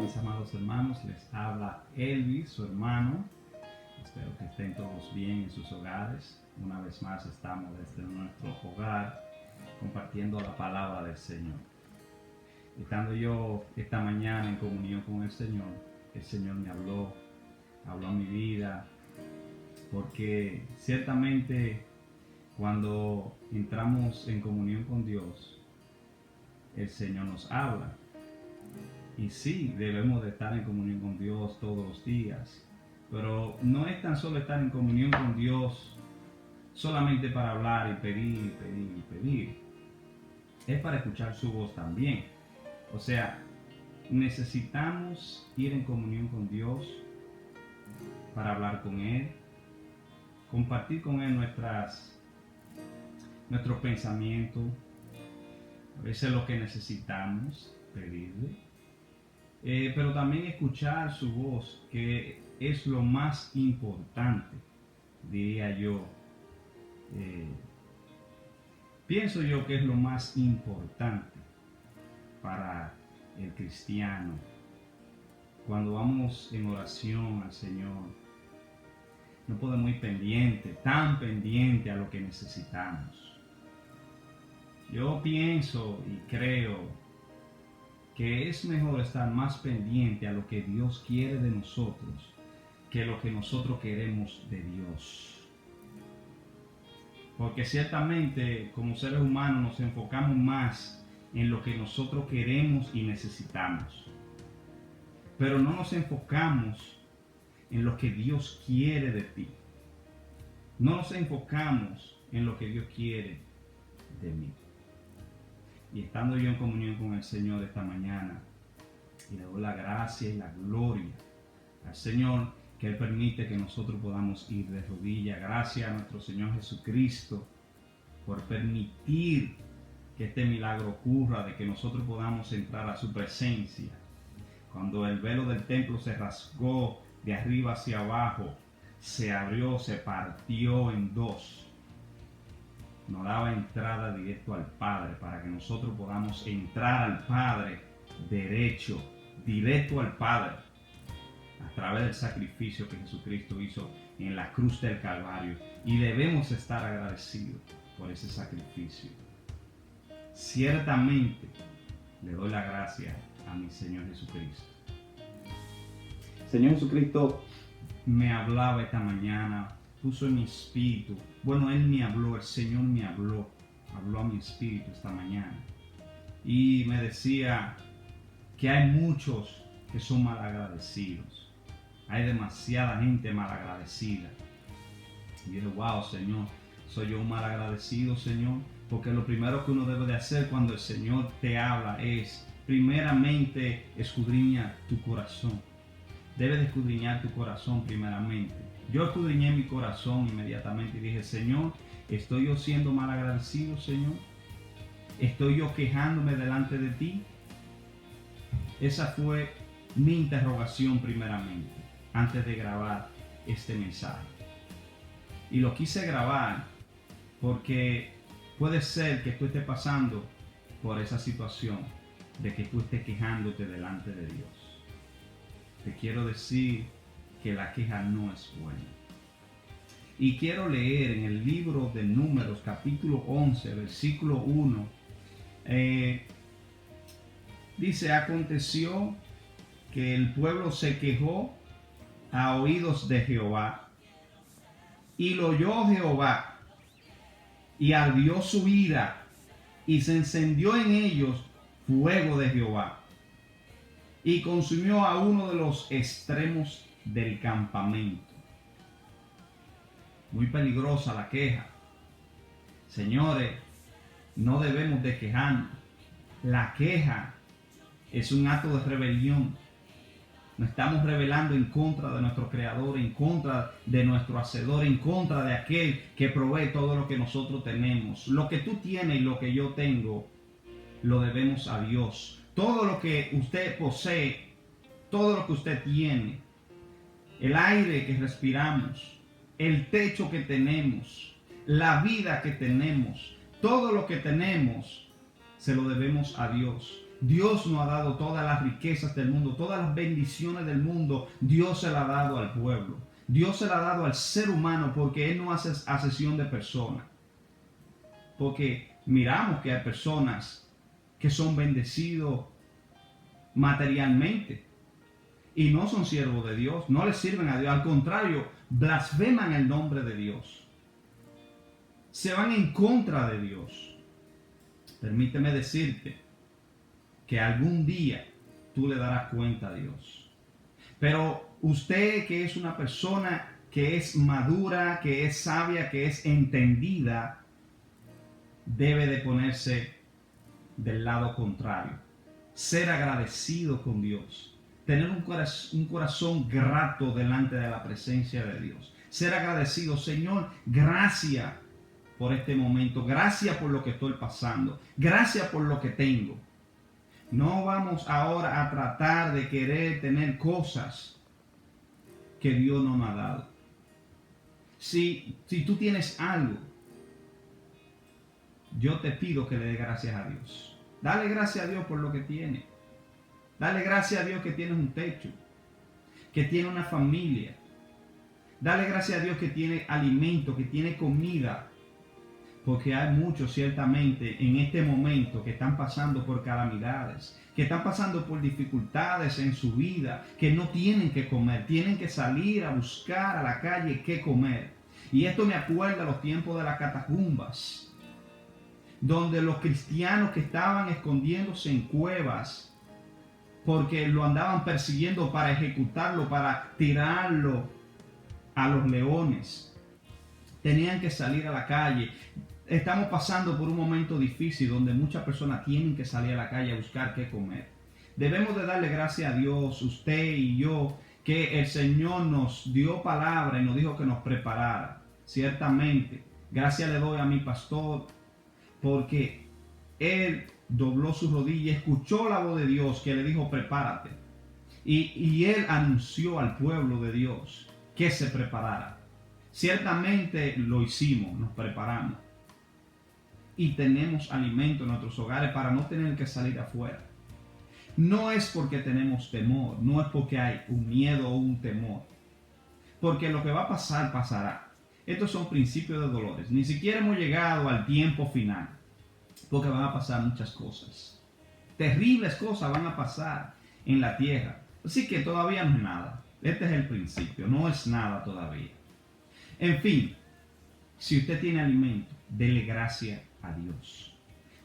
mis amados hermanos, les habla Elvis, su hermano. Espero que estén todos bien en sus hogares. Una vez más estamos desde nuestro hogar compartiendo la palabra del Señor. Estando yo esta mañana en comunión con el Señor me habló a mi vida, porque ciertamente cuando entramos en comunión con Dios, el Señor nos habla. Y sí, debemos de estar en comunión con Dios todos los días, pero no es tan solo estar en comunión con Dios solamente para hablar y pedir. Es para escuchar su voz también. O sea, necesitamos ir en comunión con Dios para hablar con Él, compartir con Él nuestros pensamientos, a veces lo que necesitamos pedirle, pero también escuchar su voz, que es lo más importante, diría yo. Pienso yo que es lo más importante para el cristiano. Cuando vamos en oración al Señor, no podemos ir tan pendiente a lo que necesitamos. Yo pienso y creo que es mejor estar más pendiente a lo que Dios quiere de nosotros que lo que nosotros queremos de Dios. Porque ciertamente como seres humanos nos enfocamos más en lo que nosotros queremos y necesitamos, pero no nos enfocamos en lo que Dios quiere de ti. No nos enfocamos en lo que Dios quiere de mí. Y estando yo en comunión con el Señor esta mañana, y le doy la gracia y la gloria al Señor, que Él permite que nosotros podamos ir de rodillas. Gracias a nuestro Señor Jesucristo por permitir que este milagro ocurra, de que nosotros podamos entrar a su presencia. Cuando el velo del templo se rasgó de arriba hacia abajo, se abrió, se partió en dos, nos daba entrada directo al Padre, para que nosotros podamos entrar al Padre directo al Padre, a través del sacrificio que Jesucristo hizo en la cruz del Calvario. Y debemos estar agradecidos por ese sacrificio. Ciertamente le doy la gracia a mi Señor Jesucristo. Señor Jesucristo me hablaba esta mañana, puso en mi espíritu. Bueno, Él me habló, el Señor me habló a mi espíritu esta mañana. Y me decía que hay muchos que son malagradecidos. Hay demasiada gente malagradecida. Y yo dije, wow, Señor, soy yo un malagradecido, Señor. Porque lo primero que uno debe de hacer cuando el Señor te habla es, primeramente, escudriña tu corazón. Debes de escudriñar tu corazón primeramente. Yo escudriñé mi corazón inmediatamente y dije, Señor, ¿estoy yo siendo malagradecido, Señor? ¿Estoy yo quejándome delante de ti? Esa fue mi interrogación primeramente, antes de grabar este mensaje. Y lo quise grabar porque puede ser que tú estés pasando por esa situación de que tú estés quejándote delante de Dios. Te quiero decir que la queja no es buena. Y quiero leer en el libro de Números, capítulo 11, versículo 1. Dice, aconteció que el pueblo se quejó a oídos de Jehová, y lo oyó Jehová, y ardió su ira, y se encendió en ellos fuego de Jehová, y consumió a uno de los extremos del campamento. Muy peligrosa la queja. Señores, no debemos de quejarnos. La queja es un acto de rebelión. Nos estamos rebelando en contra de nuestro Creador, en contra de nuestro Hacedor, en contra de aquel que provee todo lo que nosotros tenemos. Lo que tú tienes y lo que yo tengo, lo debemos a Dios. Todo lo que usted posee, todo lo que usted tiene, el aire que respiramos, el techo que tenemos, la vida que tenemos, todo lo que tenemos, se lo debemos a Dios. Dios nos ha dado todas las riquezas del mundo, todas las bendiciones del mundo. Dios se las ha dado al pueblo. Dios se las ha dado al ser humano porque Él no hace acepción de personas. Porque miramos que hay personas que son bendecidos materialmente y no son siervos de Dios, no les sirven a Dios. Al contrario, blasfeman el nombre de Dios. Se van en contra de Dios. Permíteme decirte que algún día tú le darás cuenta a Dios. Pero usted, que es una persona que es madura, que es sabia, que es entendida, debe de ponerse del lado contrario. Ser agradecido con Dios. Tener un corazón grato delante de la presencia de Dios. Ser agradecido. Señor, gracias por este momento. Gracias por lo que estoy pasando. Gracias por lo que tengo. No vamos ahora a tratar de querer tener cosas que Dios no nos ha dado. Si tú tienes algo, yo te pido que le des gracias a Dios. Dale gracias a Dios por lo que tienes. Dale gracias a Dios que tienes un techo, que tiene una familia. Dale gracias a Dios que tiene alimento, que tiene comida. Porque hay muchos ciertamente en este momento que están pasando por calamidades, que están pasando por dificultades en su vida, que no tienen que comer, tienen que salir a buscar a la calle qué comer. Y esto me acuerda a los tiempos de las catacumbas, donde los cristianos que estaban escondiéndose en cuevas, porque lo andaban persiguiendo para ejecutarlo, para tirarlo a los leones, tenían que salir a la calle. Estamos pasando por un momento difícil donde muchas personas tienen que salir a la calle a buscar qué comer. Debemos de darle gracias a Dios, usted y yo, que el Señor nos dio palabra y nos dijo que nos preparara. Ciertamente, gracias le doy a mi pastor porque él dobló su rodilla, escuchó la voz de Dios que le dijo prepárate. Y él anunció al pueblo de Dios que se preparara. Ciertamente lo hicimos, nos preparamos. Y tenemos alimento en nuestros hogares para no tener que salir afuera. No es porque tenemos temor, no es porque hay un miedo o un temor. Porque lo que va a pasar, pasará. Estos son principios de dolores. Ni siquiera hemos llegado al tiempo final. Porque van a pasar muchas cosas. Terribles cosas van a pasar en la tierra. Así que todavía no es nada. Este es el principio, no es nada todavía. En fin, si usted tiene alimento, dele gracias a Dios.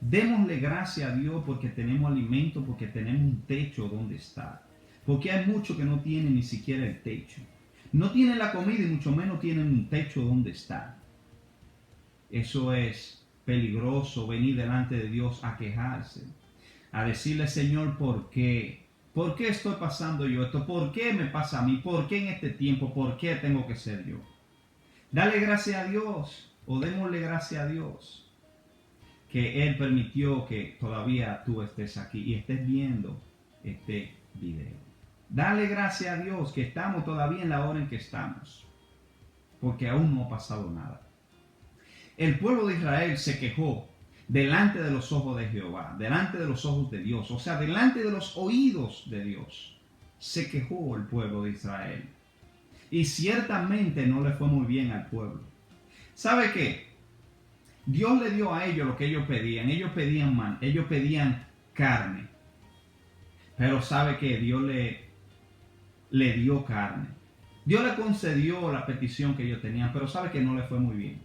Démosle gracias a Dios porque tenemos alimento, porque tenemos un techo donde estar. Porque hay muchos que no tienen ni siquiera el techo. No tienen la comida y mucho menos tienen un techo donde estar. Eso es peligroso, venir delante de Dios a quejarse. A decirle, Señor, ¿por qué? ¿Por qué estoy pasando yo esto? ¿Por qué me pasa a mí? ¿Por qué en este tiempo? ¿Por qué tengo que ser yo? Dale gracias a Dios o démosle gracias a Dios que Él permitió que todavía tú estés aquí y estés viendo este video. Dale gracias a Dios que estamos todavía en la hora en que estamos, porque aún no ha pasado nada. El pueblo de Israel se quejó delante de los ojos de Jehová, delante de los ojos de Dios, o sea, delante de los oídos de Dios. Se quejó el pueblo de Israel. Y ciertamente no le fue muy bien al pueblo. ¿Sabe qué? Dios le dio a ellos lo que ellos pedían. Ellos pedían carne. Pero ¿sabe qué? Dios le dio carne. Dios le concedió la petición que ellos tenían, pero ¿sabe que no le fue muy bien?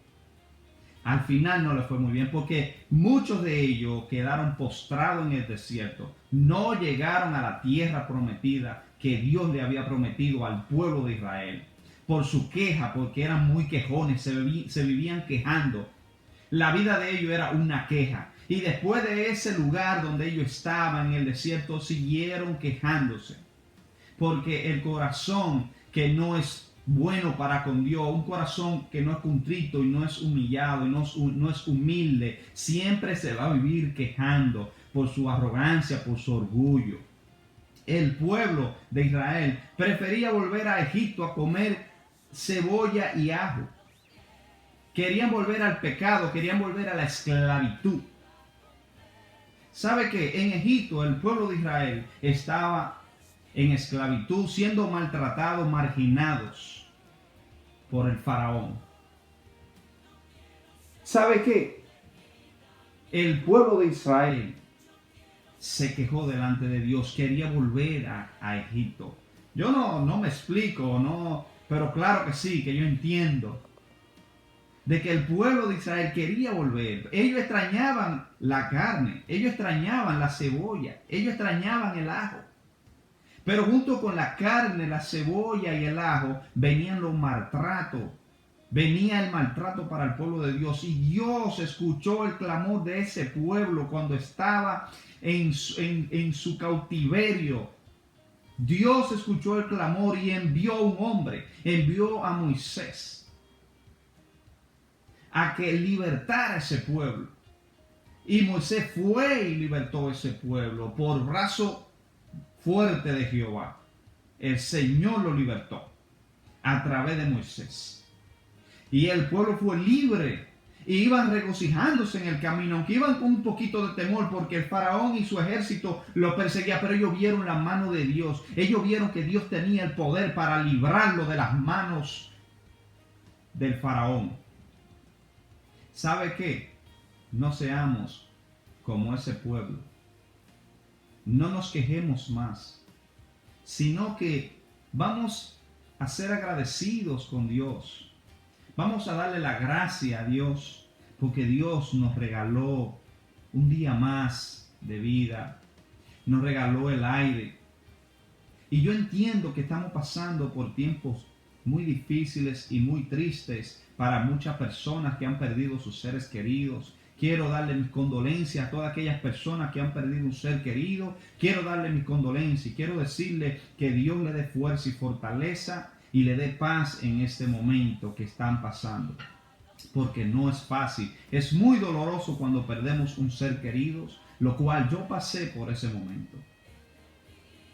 Al final no le fue muy bien porque muchos de ellos quedaron postrados en el desierto. No llegaron a la tierra prometida que Dios le había prometido al pueblo de Israel. Por su queja, porque eran muy quejones, se vivían quejando. La vida de ellos era una queja. Y después de ese lugar donde ellos estaban en el desierto, siguieron quejándose. Porque el corazón que no es bueno para con Dios, un corazón que no es contrito y no es humillado y no es humilde, siempre se va a vivir quejando por su arrogancia, por su orgullo. El pueblo de Israel prefería volver a Egipto a comer cebolla y ajo. Querían volver al pecado, querían volver a la esclavitud. ¿Sabe que en Egipto el pueblo de Israel estaba en esclavitud, siendo maltratados, marginados por el faraón? ¿Sabe que el pueblo de Israel se quejó delante de Dios, quería volver a Egipto? Yo no me explico, no, pero claro que sí, que yo entiendo de que el pueblo de Israel quería volver. Ellos extrañaban la carne, ellos extrañaban la cebolla, ellos extrañaban el ajo. Pero junto con la carne, la cebolla y el ajo venían los maltratos. Venía el maltrato para el pueblo de Dios, y Dios escuchó el clamor de ese pueblo cuando estaba en su cautiverio. Dios escuchó el clamor y envió un hombre, envió a Moisés a que libertara a ese pueblo. Y Moisés fue y libertó a ese pueblo por brazo fuerte de Jehová. El Señor lo libertó a través de Moisés. Y el pueblo fue libre. Y iban regocijándose en el camino, aunque iban con un poquito de temor porque el faraón y su ejército lo perseguían, pero ellos vieron la mano de Dios. Ellos vieron que Dios tenía el poder para librarlo de las manos del faraón. ¿Sabe qué? No seamos como ese pueblo. No nos quejemos más, sino que vamos a ser agradecidos con Dios. Vamos a darle la gracia a Dios, porque Dios nos regaló un día más de vida, nos regaló el aire. Y yo entiendo que estamos pasando por tiempos muy difíciles y muy tristes para muchas personas que han perdido sus seres queridos. Quiero darle mis condolencias a todas aquellas personas que han perdido un ser querido. Quiero darle mis condolencias y quiero decirle que Dios le dé fuerza y fortaleza y le dé paz en este momento que están pasando. Porque no es fácil. Es muy doloroso cuando perdemos un ser querido, lo cual yo pasé por ese momento.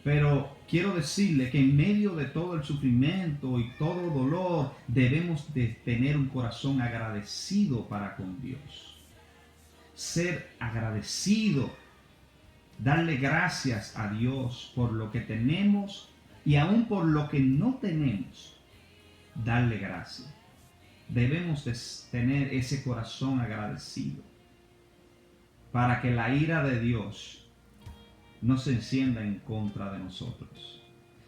Pero quiero decirle que en medio de todo el sufrimiento y todo dolor debemos de tener un corazón agradecido para con Dios. Ser agradecido, darle gracias a Dios por lo que tenemos y aún por lo que no tenemos, darle gracias. Debemos de tener ese corazón agradecido para que la ira de Dios no se encienda en contra de nosotros.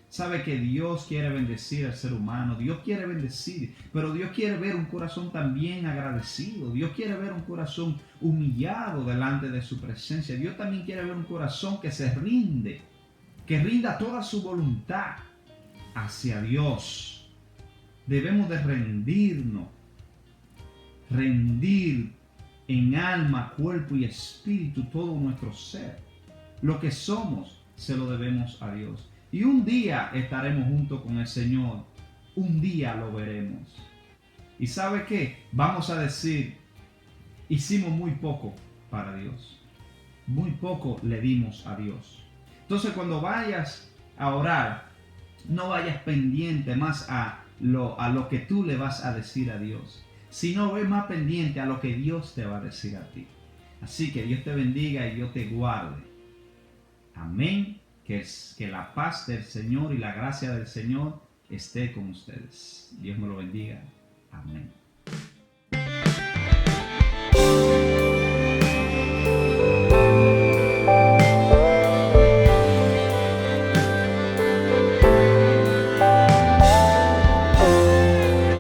Sabe que Dios quiere bendecir al ser humano, Dios quiere bendecir, pero Dios quiere ver un corazón también agradecido, Dios quiere ver un corazón humillado delante de su presencia, Dios también quiere ver un corazón que se rinde, que rinda toda su voluntad hacia Dios. Debemos de rendir en alma, cuerpo y espíritu todo nuestro ser. Lo que somos se lo debemos a Dios. Y un día estaremos junto con el Señor. Un día lo veremos. ¿Y sabe qué? Vamos a decir, hicimos muy poco para Dios. Muy poco le dimos a Dios. Entonces cuando vayas a orar, no vayas pendiente más a lo que tú le vas a decir a Dios, sino ve más pendiente a lo que Dios te va a decir a ti. Así que Dios te bendiga y Dios te guarde. Amén. Que la paz del Señor y la gracia del Señor esté con ustedes. Dios me lo bendiga.